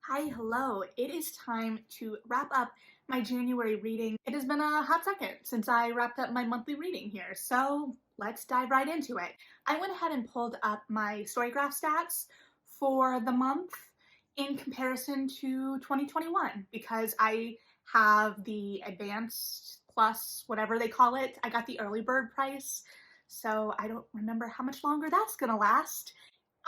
Hi, hello. It is time to wrap up my January reading. It has been a hot second since I wrapped up my monthly reading here, so let's dive right into it. I went ahead and pulled up my Storygraph stats for the month in comparison to 2021 because I have the advanced plus whatever they call it. I got the early bird price, so I don't remember how much longer that's gonna last.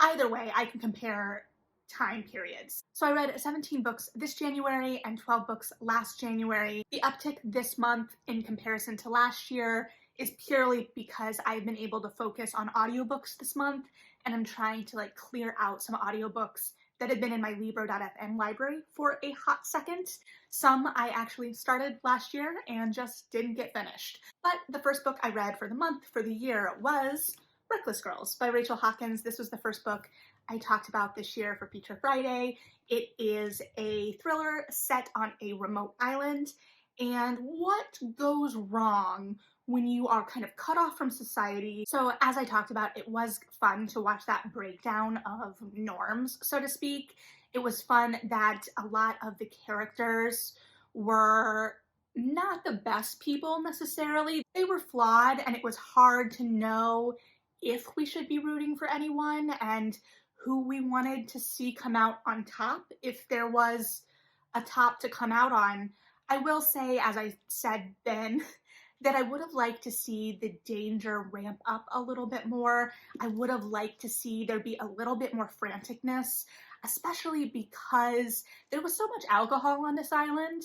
Either way, I can compare time periods. So I read 17 books this January and 12 books last January. The uptick this month in comparison to last year is purely because I've been able to focus on audiobooks this month, and I'm trying to clear out some audiobooks that had been in my Libro.fm library for a hot second. Some I actually started last year and just didn't get finished. But the first book I read for the month, for the year, was Reckless Girls by Rachel Hawkins. This was the first book I talked about this year for Feature Friday. It is a thriller set on a remote island, and what goes wrong when you are kind of cut off from society. So as I talked about, it was fun to watch that breakdown of norms, so to speak. It was fun that a lot of the characters were not the best people necessarily. They were flawed, and it was hard to know if we should be rooting for anyone and who we wanted to see come out on top, if there was a top to come out on. I will say, as I said then, that I would have liked to see the danger ramp up a little bit more. I would have liked to see there be a little bit more franticness, especially because there was so much alcohol on this island.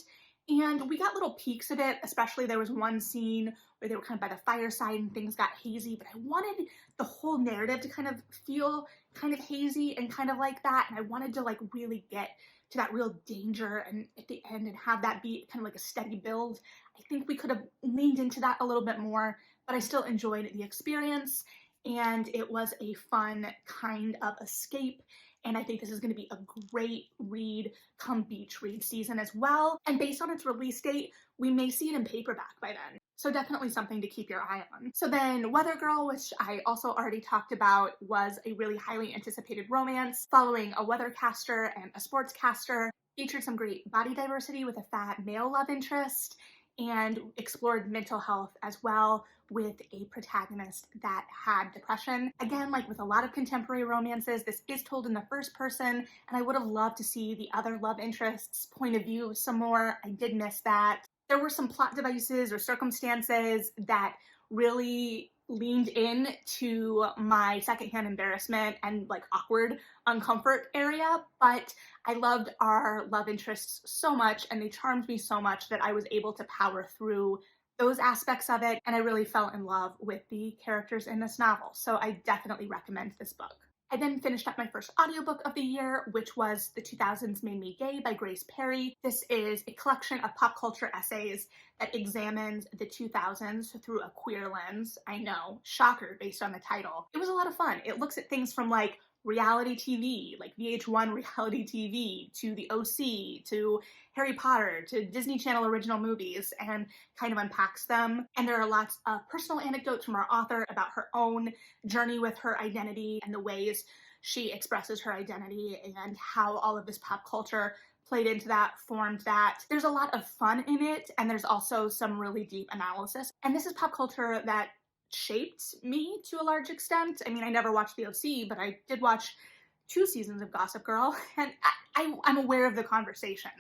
And we got little peeks of it, especially there was one scene where they were kind of by the fireside and things got hazy, but I wanted the whole narrative to kind of feel kind of hazy and kind of like that. And I wanted to really get to that real danger and at the end and have that be kind of like a steady build. I think we could have leaned into that a little bit more, but I still enjoyed the experience, and it was a fun kind of escape. And I think this is going to be a great read come beach read season as well. And based on its release date, we may see it in paperback by then. So definitely something to keep your eye on. So then Weather Girl, which I also already talked about, was a really highly anticipated romance following a weathercaster and a sportscaster. Featured some great body diversity with a fat male love interest, and explored mental health as well with a protagonist that had depression. Again, like with a lot of contemporary romances, this is told in the first person, and I would have loved to see the other love interest's point of view some more. I did miss that. There were some plot devices or circumstances that really leaned in to my secondhand embarrassment and awkward uncomfort area, but I loved our love interests so much and they charmed me so much that I was able to power through those aspects of it, and I really fell in love with the characters in this novel. So I definitely recommend this book. I then finished up my first audiobook of the year, which was The 2000s Made Me Gay by Grace Perry. This is a collection of pop culture essays that examines the 2000s through a queer lens. I know, shocker based on the title. It was a lot of fun. It looks at things from reality TV, like VH1 reality TV, to the OC, to Harry Potter, to Disney Channel original movies, and kind of unpacks them. And there are lots of personal anecdotes from our author about her own journey with her identity and the ways she expresses her identity and how all of this pop culture played into that, formed that. There's a lot of fun in it, and there's also some really deep analysis. And this is pop culture that shaped me to a large extent. I mean, I never watched the OC, but I did watch 2 seasons of Gossip Girl, and I'm aware of the conversation.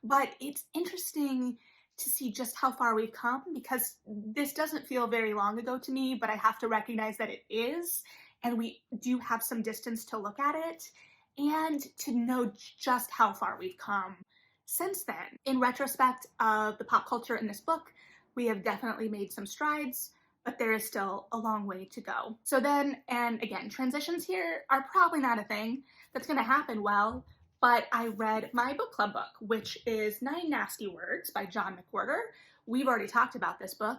But it's interesting to see just how far we've come, because this doesn't feel very long ago to me, but I have to recognize that it is, and we do have some distance to look at it, and to know just how far we've come since then. In retrospect of the pop culture in this book, we have definitely made some strides, but there is still a long way to go. So then, and again, transitions here are probably not a thing that's going to happen well, but I read my book club book, which is 9 Nasty Words by John McWhorter. We've already talked about this book,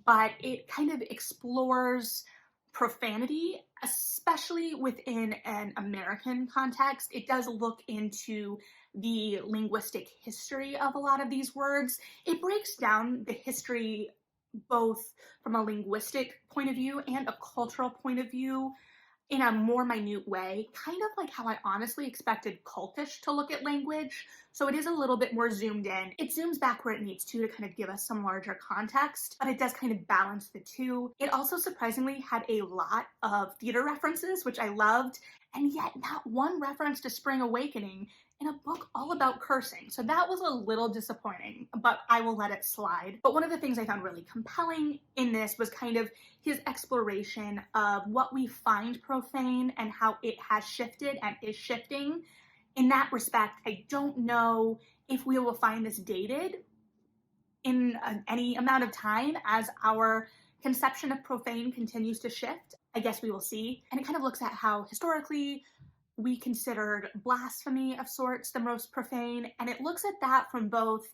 but it kind of explores profanity, especially within an American context. It does look into the linguistic history of a lot of these words. It breaks down the history both from a linguistic point of view and a cultural point of view in a more minute way, kind of like how I honestly expected cultish to look at language. So it is a little bit more zoomed in. It zooms back where it needs to kind of give us some larger context, but it does kind of balance the two. It also surprisingly had a lot of theater references, which I loved, and yet not one reference to Spring Awakening in a book all about cursing. So that was a little disappointing, but I will let it slide. But one of the things I found really compelling in this was kind of his exploration of what we find profane and how it has shifted and is shifting. In that respect, I don't know if we will find this dated in any amount of time as our conception of profane continues to shift. I guess we will see. And it kind of looks at how historically we considered blasphemy of sorts the most profane, and it looks at that from both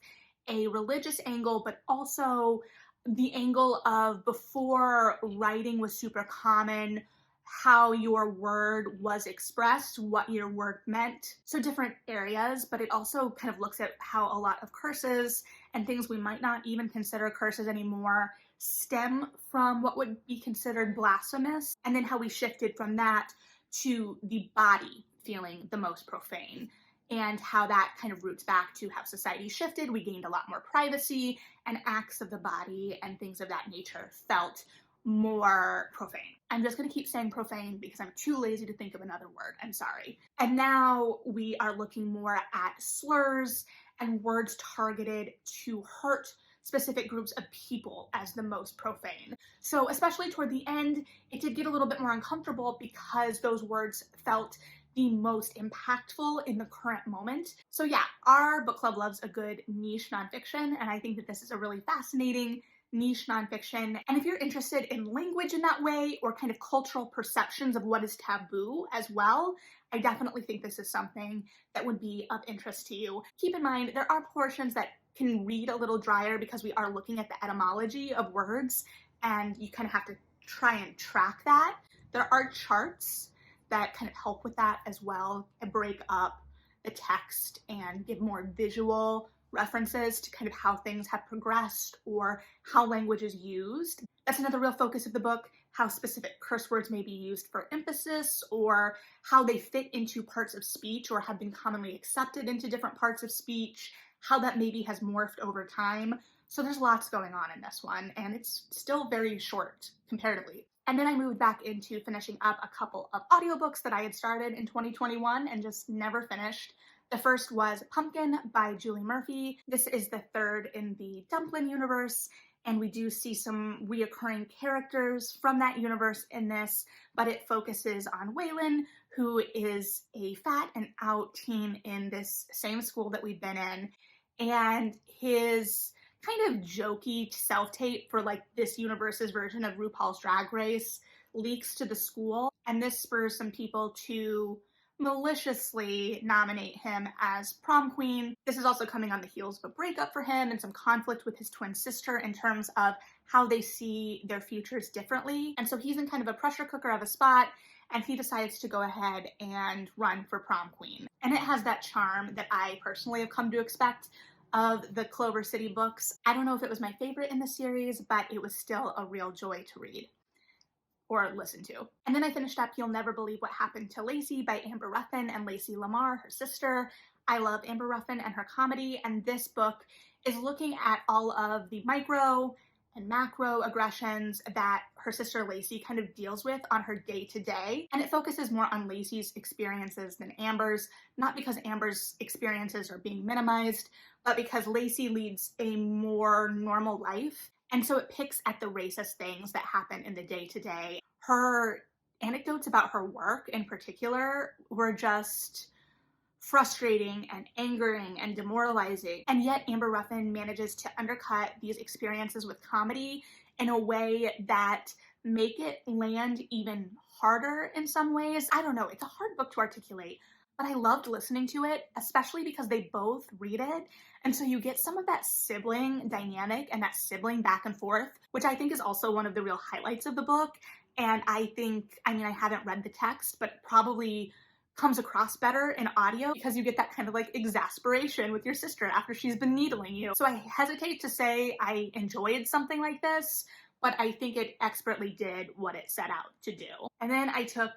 a religious angle, but also the angle of before writing was super common, how your word was expressed, what your word meant. So different areas, but it also kind of looks at how a lot of curses and things we might not even consider curses anymore stem from what would be considered blasphemous, and then how we shifted from that to the body feeling the most profane, and how that kind of roots back to how society shifted. We gained a lot more privacy, and acts of the body and things of that nature felt more profane. I'm just going to keep saying profane because I'm too lazy to think of another word. I'm sorry. And now we are looking more at slurs and words targeted to hurt specific groups of people as the most profane. So especially toward the end, it did get a little bit more uncomfortable because those words felt the most impactful in the current moment. So yeah, our book club loves a good niche nonfiction, and I think that this is a really fascinating niche nonfiction. And if you're interested in language in that way, or kind of cultural perceptions of what is taboo as well, I definitely think this is something that would be of interest to you. Keep in mind, there are portions that can read a little drier because we are looking at the etymology of words, and you kind of have to try and track that. There are charts that kind of help with that as well, and break up the text and give more visual references to kind of how things have progressed or how language is used. That's another real focus of the book, how specific curse words may be used for emphasis, or how they fit into parts of speech or have been commonly accepted into different parts of speech, how that maybe has morphed over time. So there's lots going on in this one, and it's still very short comparatively. And then I moved back into finishing up a couple of audiobooks that I had started in 2021 and just never finished. The first was Pumpkin by Julie Murphy. This is the third in the Dumplin' universe, and we do see some reoccurring characters from that universe in this, but it focuses on Waylon, who is a fat and out teen in this same school that we've been in, and his kind of jokey self-tape for like this universe's version of RuPaul's Drag Race leaks to the school, and this spurs some people to maliciously nominate him as prom queen. This is also coming on the heels of a breakup for him and some conflict with his twin sister in terms of how they see their futures differently. And so he's in kind of a pressure cooker of a spot, and he decides to go ahead and run for prom queen. And it has that charm that I personally have come to expect of the Clover City books. I don't know if it was my favorite in the series, but it was still a real joy to read or listen to. And then I finished up You'll Never Believe What Happened to Lacey by Amber Ruffin and Lacey Lamar, her sister. I love Amber Ruffin and her comedy, and this book is looking at all of the micro and macro aggressions that her sister Lacey kind of deals with on her day-to-day. And it focuses more on Lacey's experiences than Amber's, not because Amber's experiences are being minimized, but because Lacey leads a more normal life. And so it picks at the racist things that happen in the day-to-day. Her anecdotes about her work in particular were just frustrating and angering and demoralizing. And yet Amber Ruffin manages to undercut these experiences with comedy in a way that make it land even harder in some ways. I don't know, it's a hard book to articulate, but I loved listening to it, especially because they both read it. And so you get some of that sibling dynamic and that sibling back and forth, which I think is also one of the real highlights of the book. And I think, I haven't read the text, but probably comes across better in audio because you get that kind of like exasperation with your sister after she's been needling you. So I hesitate to say I enjoyed something like this, but I think it expertly did what it set out to do. And then I took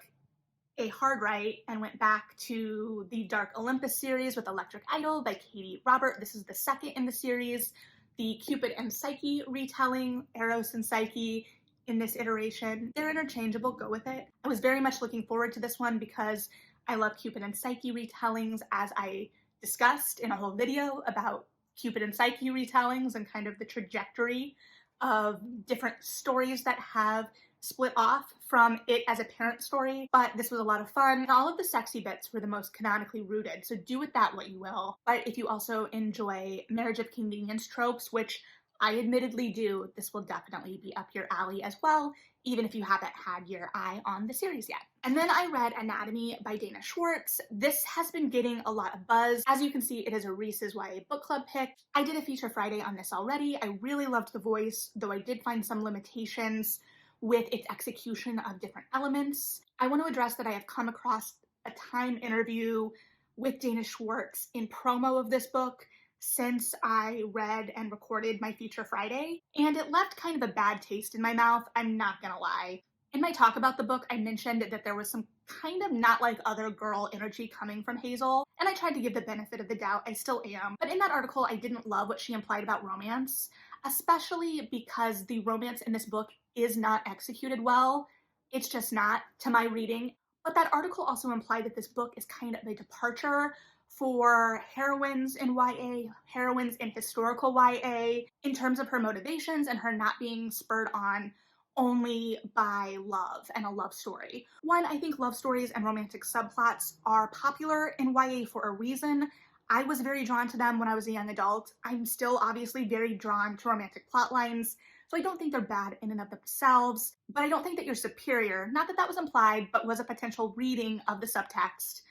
a hard right and went back to the Dark Olympus series with Electric Idol by Katie Robert. This is the second in the series. The Cupid and Psyche retelling, Eros and Psyche in this iteration. They're interchangeable, go with it. I was very much looking forward to this one because I love Cupid and Psyche retellings, as I discussed in a whole video about Cupid and Psyche retellings and kind of the trajectory of different stories that have split off from it as a parent story. But this was a lot of fun. All of the sexy bits were the most canonically rooted, so do with that what you will. But if you also enjoy marriage of convenience tropes, which I admittedly do, this will definitely be up your alley as well, even if you haven't had your eye on the series yet. And then I read Anatomy by Dana Schwartz. This has been getting a lot of buzz. As you can see, it is a Reese's YA Book Club pick. I did a Feature Friday on this already. I really loved the voice, though I did find some limitations with its execution of different elements. I want to address that I have come across a Time interview with Dana Schwartz in promo of this book since I read and recorded my Feature Friday, and it left kind of a bad taste in my mouth, I'm not gonna lie. In my talk about the book, I mentioned that there was some kind of not like other girl energy coming from Hazel, and I tried to give the benefit of the doubt. I still am. But in that article, I didn't love what she implied about romance, especially because the romance in this book is not executed well. It's just not, to my reading. But that article also implied that this book is kind of a departure for heroines in YA, heroines in historical YA, in terms of her motivations and her not being spurred on only by love and a love story. One, I think love stories and romantic subplots are popular in YA for a reason. I was very drawn to them when I was a young adult. I'm still obviously very drawn to romantic plot lines, so I don't think they're bad in and of themselves, but I don't think that you're superior. Not that that was implied, but was a potential reading of the subtext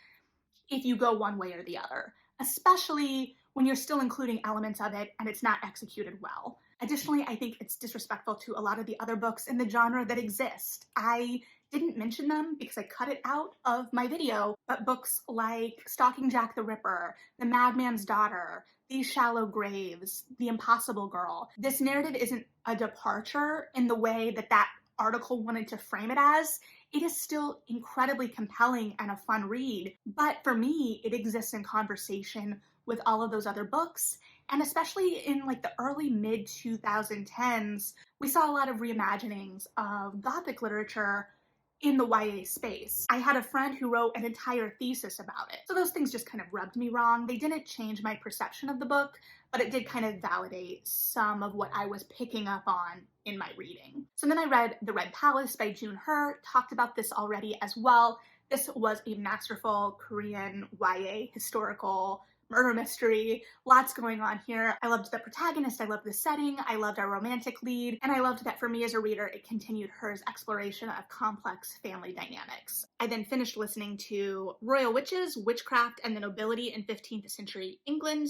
if you go one way or the other, especially when you're still including elements of it and it's not executed well. Additionally, I think it's disrespectful to a lot of the other books in the genre that exist. I didn't mention them because I cut it out of my video, but books like Stalking Jack the Ripper, The Madman's Daughter, These Shallow Graves, The Impossible Girl. This narrative isn't a departure in the way that that article wanted to frame it as. It is still incredibly compelling and a fun read, but for me, it exists in conversation with all of those other books, and especially in like the early mid 2010s, we saw a lot of reimaginings of Gothic literature in the YA space. I had a friend who wrote an entire thesis about it, so those things just kind of rubbed me wrong. They didn't change my perception of the book, but it did kind of validate some of what I was picking up on in my reading. So then I read The Red Palace by June Hur, talked about this already as well. This was a masterful Korean YA historical murder mystery. Lots going on here. I loved the protagonist, I loved the setting, I loved our romantic lead, and I loved that for me as a reader, it continued Hur's exploration of complex family dynamics. I then finished listening to Royal Witches, Witchcraft, and the Nobility in 15th Century England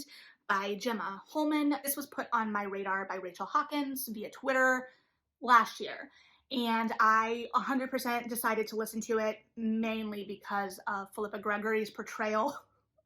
by Gemma Holman. This was put on my radar by Rachel Hawkins via Twitter last year, and I 100% decided to listen to it mainly because of Philippa Gregory's portrayal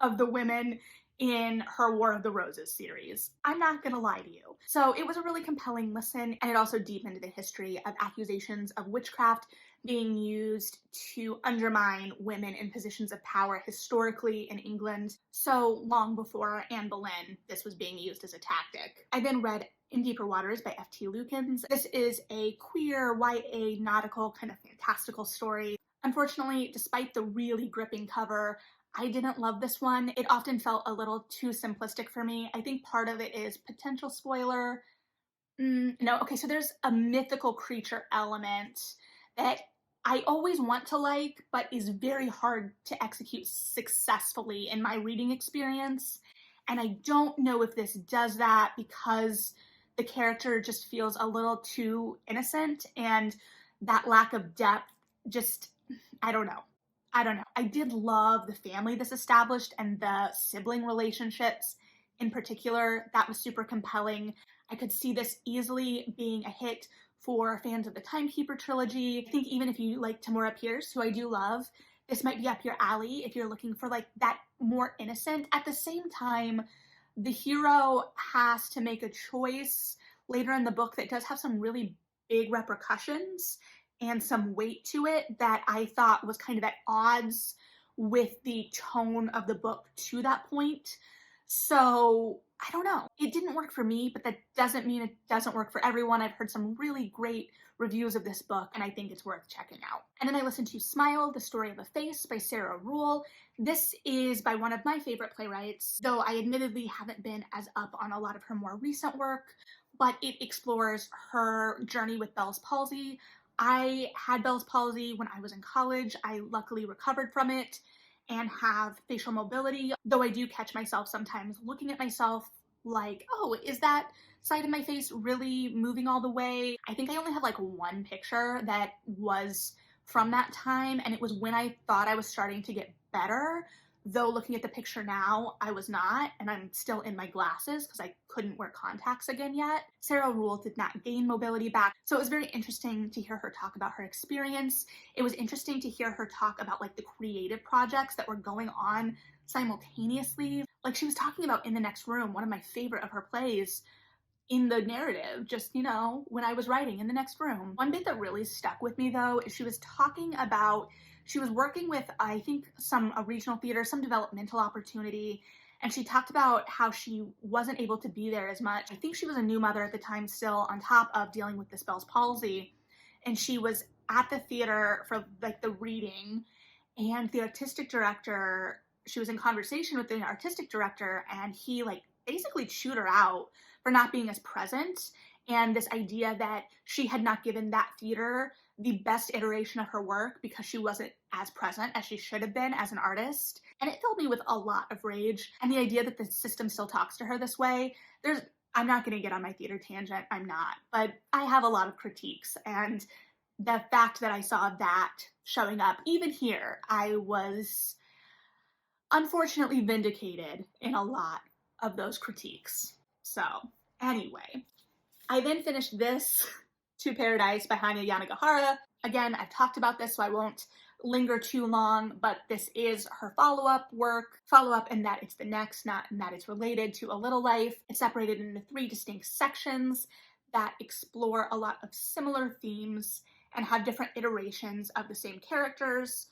of the women in her War of the Roses series. I'm not gonna lie to you. So it was a really compelling listen, and it also deepened the history of accusations of witchcraft being used to undermine women in positions of power historically in England, so long before Anne Boleyn this was being used as a tactic. I then read In Deeper Waters by F.T. Lukens. This is a queer YA nautical kind of fantastical story. Unfortunately, despite the really gripping cover, I didn't love this one. It often felt a little too simplistic for me. I think part of it is potential spoiler. No, okay, so there's a mythical creature element that I always want to like, but is very hard to execute successfully in my reading experience. And I don't know if this does that because the character just feels a little too innocent, and that lack of depth just, I don't know. I did love the family this established and the sibling relationships in particular. That was super compelling. I could see this easily being a hit for fans of the Timekeeper trilogy. I think even if you like Tamora Pierce, who I do love, this might be up your alley if you're looking for like that more innocent. At the same time, the hero has to make a choice later in the book that does have some really big repercussions. and some weight to it that I thought was kind of at odds with the tone of the book to that point. So I don't know. It didn't work for me, but that doesn't mean it doesn't work for everyone. I've heard some really great reviews of this book, and I think it's worth checking out. And then I listened to Smile, The Story of a Face by Sarah Ruhl. This is by one of my favorite playwrights, though I admittedly haven't been as up on a lot of her more recent work, but it explores her journey with Bell's palsy. I had Bell's palsy when I was in college. I luckily recovered from it and have facial mobility, though I do catch myself sometimes looking at myself like, oh, is that side of my face really moving all the way? I think I only have like one picture that was from that time, and it was when I thought I was starting to get better, though looking at the picture now, I was not, and I'm still in my glasses because I couldn't wear contacts again yet. Sarah Ruhl did not gain mobility back, so it was very interesting to hear her talk about her experience. It was interesting to hear her talk about like the creative projects that were going on simultaneously. Like she was talking about In the Next Room, one of my favorite of her plays, in the narrative, just, you know, when I was writing In the Next Room. One bit that really stuck with me though is she was talking about, she was working with, I think, a regional theater, some developmental opportunity, and she talked about how she wasn't able to be there as much. I think she was a new mother at the time still, on top of dealing with this Bell's palsy, and she was at the theater for like the reading, and the artistic director, she was in conversation with the artistic director, and he like basically chewed her out for not being as present, and this idea that she had not given that theater the best iteration of her work because she wasn't as present as she should have been as an artist. And it filled me with a lot of rage. And the idea that the system still talks to her this way, I'm not going to get on my theater tangent, I'm not, but I have a lot of critiques, and the fact that I saw that showing up even here, I was unfortunately vindicated in a lot of those critiques. So anyway, I then finished this, To Paradise by Hanya Yanagihara. Again, I've talked about this, so I won't linger too long, but this is her follow-up work. Follow-up in that it's the next, not in that it's related to A Little Life. It's separated into 3 distinct sections that explore a lot of similar themes and have different iterations of the same characters,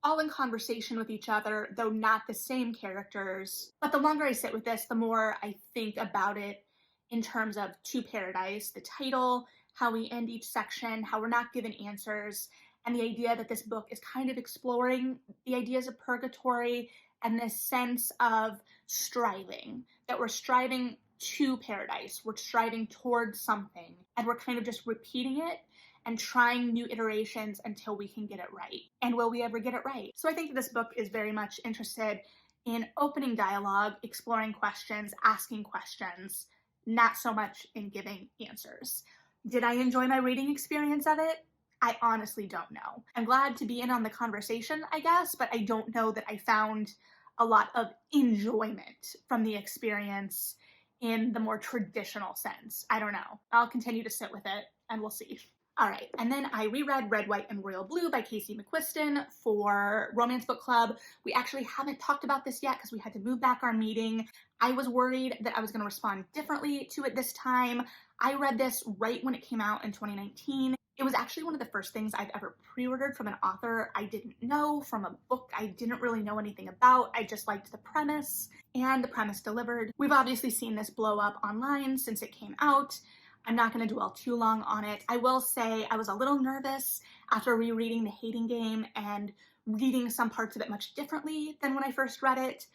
all in conversation with each other, though not the same characters. But the longer I sit with this, the more I think about it in terms of To Paradise, the title, how we end each section, how we're not given answers, and the idea that this book is kind of exploring the ideas of purgatory and this sense of striving, that we're striving to paradise, we're striving towards something, and we're kind of just repeating it and trying new iterations until we can get it right. And will we ever get it right? So I think this book is very much interested in opening dialogue, exploring questions, asking questions, not so much in giving answers. Did I enjoy my reading experience of it? I honestly don't know. I'm glad to be in on the conversation, I guess, but I don't know that I found a lot of enjoyment from the experience in the more traditional sense. I don't know. I'll continue to sit with it and we'll see. All right, and then I reread Red, White, and Royal Blue by Casey McQuiston for Romance Book Club. We actually haven't talked about this yet because we had to move back our meeting. I was worried that I was going to respond differently to it this time. I read this right when it came out in 2019. It was actually one of the first things I've ever pre-ordered from an author I didn't know, from a book I didn't really know anything about. I just liked the premise, and the premise delivered. We've obviously seen this blow up online since it came out. I'm not going to dwell too long on it. I will say I was a little nervous after rereading The Hating Game and reading some parts of it much differently than when I first read it,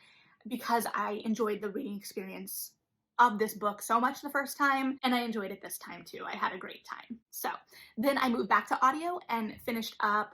because I enjoyed the reading experience of this book so much the first time, and I enjoyed it this time too. I had a great time. So then I moved back to audio and finished up,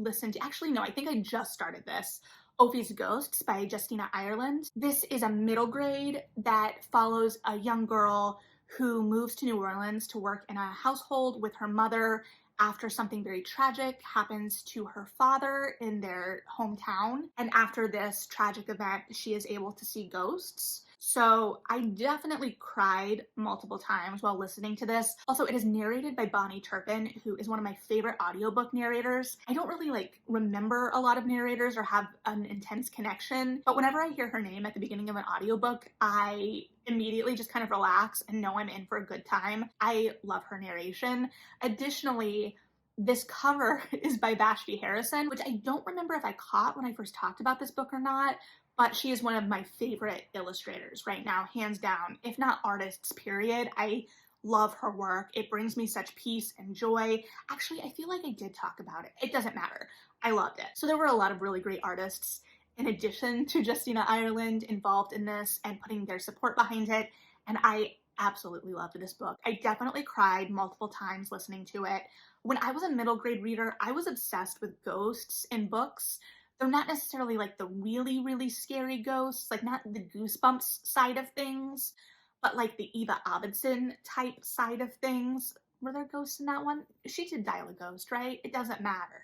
I think I just started this, Ophe's Ghosts by Justina Ireland. This is a middle grade that follows a young girl who moves to New Orleans to work in a household with her mother after something very tragic happens to her father in their hometown. And after this tragic event, she is able to see ghosts. So I definitely cried multiple times while listening to this. Also, it is narrated by Bonnie Turpin, who is one of my favorite audiobook narrators. I don't really remember a lot of narrators or have an intense connection, but whenever I hear her name at the beginning of an audiobook, I immediately just kind of relax and know I'm in for a good time. I love her narration. Additionally, This cover is by Vashti Harrison, which I don't remember if I caught when I first talked about this book or not, but she is one of my favorite illustrators right now, hands down, if not artists, period. I love her work. It brings me such peace and joy. Actually, I feel like I did talk about it. It doesn't matter. I loved it. So there were a lot of really great artists in addition to Justina Ireland involved in this and putting their support behind it. And I absolutely loved this book. I definitely cried multiple times listening to it. When I was a middle grade reader, I was obsessed with ghosts in books, though not necessarily like the really, really scary ghosts, like not the Goosebumps side of things, but like the Eva Abedson type side of things. Were there ghosts in that one? She did dial a ghost, right? It doesn't matter.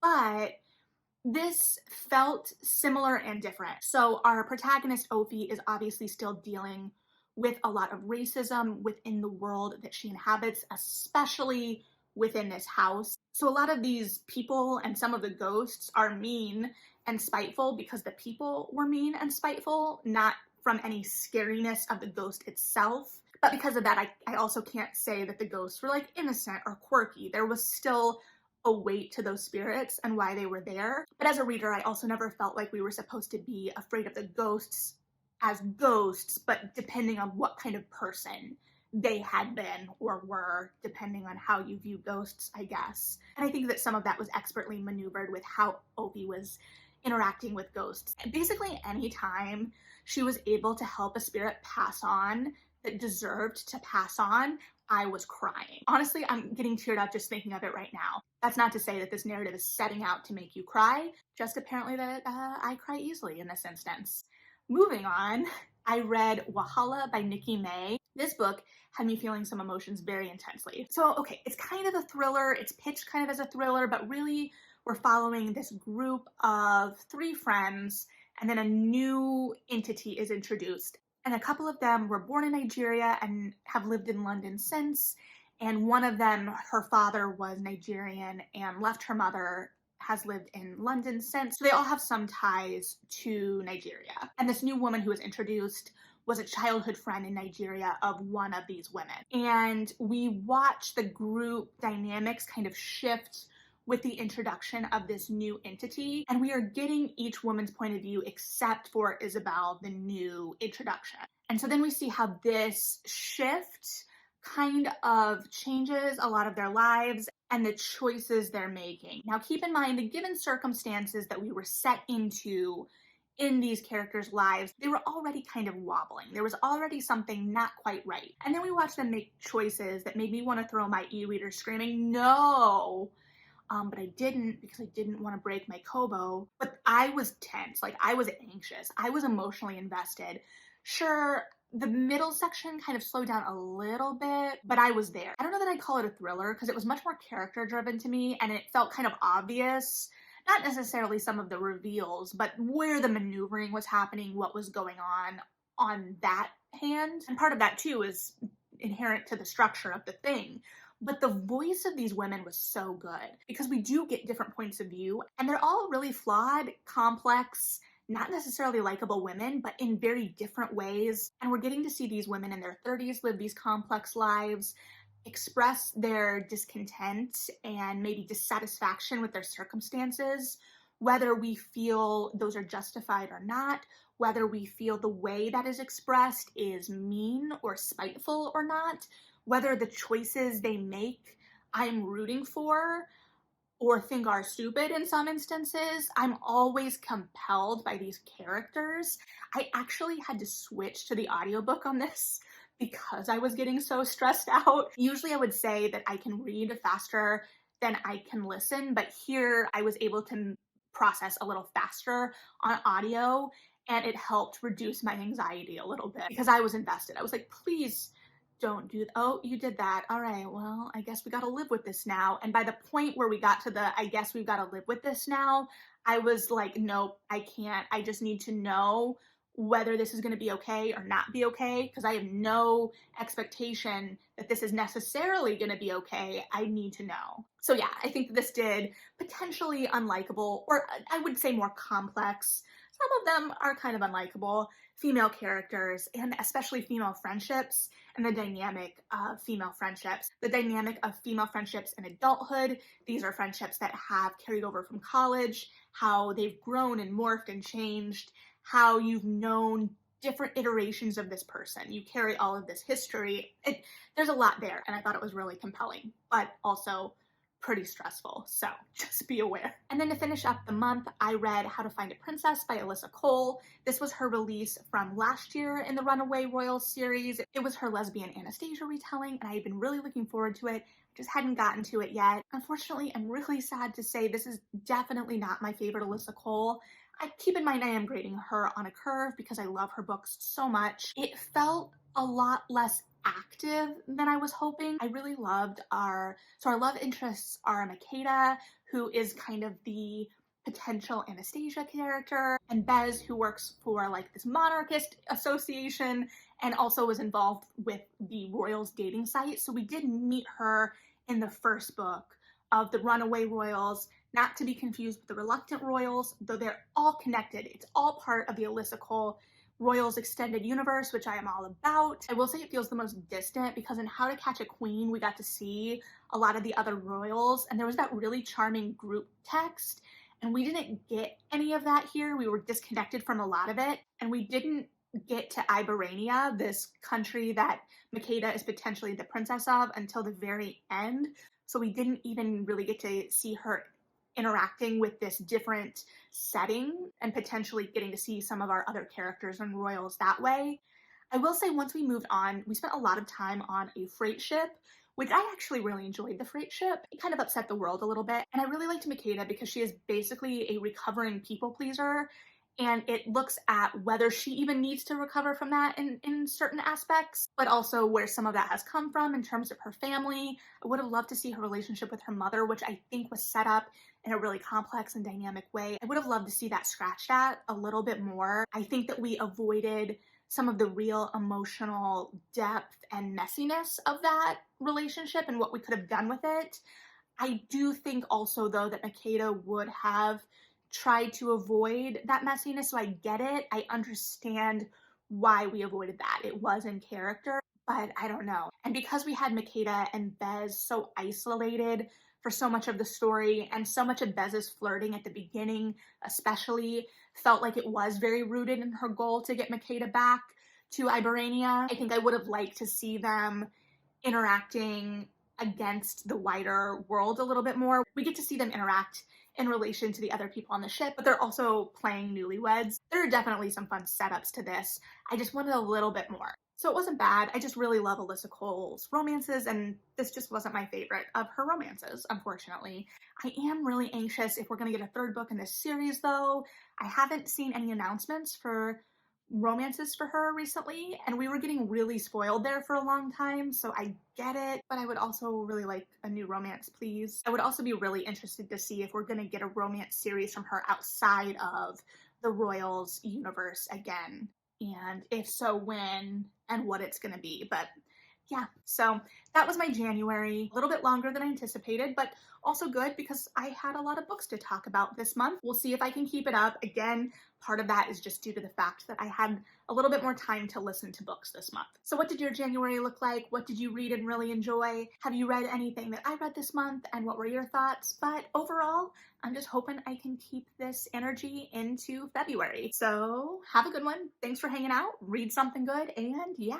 But this felt similar and different. So our protagonist, Ophe, is obviously still dealing with a lot of racism within the world that she inhabits, especially within this house. So a lot of these people and some of the ghosts are mean and spiteful because the people were mean and spiteful, not from any scariness of the ghost itself. But because of that, I also can't say that the ghosts were like innocent or quirky. There was still a weight to those spirits and why they were there. But as a reader, I also never felt like we were supposed to be afraid of the ghosts as ghosts, but depending on what kind of person they had been or were, depending on how you view ghosts, I guess. And I think that some of that was expertly maneuvered with how Ophe was interacting with ghosts. And basically any time she was able to help a spirit pass on that deserved to pass on, I was crying. Honestly, I'm getting teared up just thinking of it right now. That's not to say that this narrative is setting out to make you cry, just apparently that I cry easily in this instance. Moving on, I read Wahala by Nikki May. This book had me feeling some emotions very intensely. So, okay, it's kind of a thriller. It's pitched kind of as a thriller, but really we're following this group of 3 friends, and then a new entity is introduced. And a couple of them were born in Nigeria and have lived in London since. And one of them, her father was Nigerian and left her mother, has lived in London since. So they all have some ties to Nigeria. And this new woman who was introduced was a childhood friend in Nigeria of one of these women. And we watch the group dynamics kind of shift with the introduction of this new entity, and we are getting each woman's point of view except for Isabel, the new introduction. And so then we see how this shift kind of changes a lot of their lives and the choices they're making. Now keep in mind the given circumstances that we were set into in these characters' lives, they were already kind of wobbling. There was already something not quite right. And then we watched them make choices that made me want to throw my e-reader screaming, no! But I didn't because I didn't want to break my Kobo. But I was tense, like I was anxious. I was emotionally invested. Sure, the middle section kind of slowed down a little bit, but I was there. I don't know that I'd call it a thriller because it was much more character driven to me and it felt kind of obvious. Not necessarily some of the reveals, but where the maneuvering was happening, what was going on that hand. And part of that too is inherent to the structure of the thing. But the voice of these women was so good because we do get different points of view and they're all really flawed, complex, not necessarily likable women, but in very different ways. And we're getting to see these women in their 30s live these complex lives, express their discontent and maybe dissatisfaction with their circumstances, whether we feel those are justified or not, whether we feel the way that is expressed is mean or spiteful or not, whether the choices they make I'm rooting for or think are stupid in some instances. I'm always compelled by these characters. I actually had to switch to the audiobook on this because I was getting so stressed out. Usually I would say that I can read faster than I can listen, but here I was able to process a little faster on audio and it helped reduce my anxiety a little bit because I was invested. I was like, please don't do that. Oh, you did that. All right, well, I guess we got to live with this now. And by the point where we got to the, I guess we've got to live with this now, I was like, nope, I can't. I just need to know whether this is going to be okay or not be okay, because I have no expectation that this is necessarily going to be okay. I need to know. So yeah, I think that this did potentially unlikable, or I would say more complex. Some of them are kind of unlikable. female characters and especially female friendships and the dynamic of female friendships. The dynamic of female friendships in adulthood. These are friendships that have carried over from college, how they've grown and morphed and changed, how you've known different iterations of this person. You carry all of this history. There's a lot there, and I thought it was really compelling, but also pretty stressful, so just be aware. And then to finish up the month, I read How to Find a Princess by Alyssa Cole. This was her release from last year in the Runaway Royals series. It was her lesbian Anastasia retelling, and I had been really looking forward to it. Just hadn't gotten to it yet. Unfortunately, I'm really sad to say this is definitely not my favorite Alyssa Cole. Keep in mind I am grading her on a curve because I love her books so much. It felt a lot less active than I was hoping. I really loved our love interests are Makeda, who is kind of the potential Anastasia character, and Bez, who works for like this monarchist association and also was involved with the royals dating site. So we did meet her in the first book of the Runaway Royals, not to be confused with the Reluctant Royals, though they're all connected. It's all part of the Alyssa Cole Royals Extended Universe, which I am all about. I will say it feels the most distant because in How to Catch a Queen, we got to see a lot of the other royals, and there was that really charming group text, and we didn't get any of that here. We were disconnected from a lot of it, and we didn't get to Iberania, this country that Makeda is potentially the princess of, until the very end. So we didn't even really get to see her interacting with this different setting and potentially getting to see some of our other characters and royals that way. I will say once we moved on, we spent a lot of time on a freight ship, which I actually really enjoyed the freight ship. It kind of upset the world a little bit. And I really liked Makeda because she is basically a recovering people pleaser. And it looks at whether she even needs to recover from that in certain aspects, but also where some of that has come from in terms of her family. I would have loved to see her relationship with her mother, which I think was set up in a really complex and dynamic way. I would have loved to see that scratched at a little bit more. I think that we avoided some of the real emotional depth and messiness of that relationship and what we could have done with it. I do think also, though, that Makeda would have tried to avoid that messiness, so I get it. I understand why we avoided that. It was in character, but I don't know. And because we had Makeda and Bez so isolated for so much of the story, and so much of Bez's flirting at the beginning especially felt like it was very rooted in her goal to get Makeda back to Iberania, I think I would have liked to see them interacting against the wider world a little bit more. We get to see them interact in relation to the other people on the ship, but they're also playing newlyweds. There are definitely some fun setups to this. I just wanted a little bit more. So it wasn't bad. I just really love Alyssa Cole's romances, and this just wasn't my favorite of her romances, unfortunately. I am really anxious if we're going to get a third book in this series, though. I haven't seen any announcements for romances for her recently, and we were getting really spoiled there for a long time, so I get it, but I would also really like a new romance, please. I would also be really interested to see if we're going to get a romance series from her outside of the Royals universe again, and if so, when and what it's going to be. But yeah, so that was my January. A little bit longer than I anticipated, but also good because I had a lot of books to talk about this month. We'll see if I can keep it up. Again, part of that is just due to the fact that I had a little bit more time to listen to books this month. So what did your January look like? What did you read and really enjoy? Have you read anything that I read this month, and what were your thoughts? But overall, I'm just hoping I can keep this energy into February. So have a good one. Thanks for hanging out. Read something good, and yeah.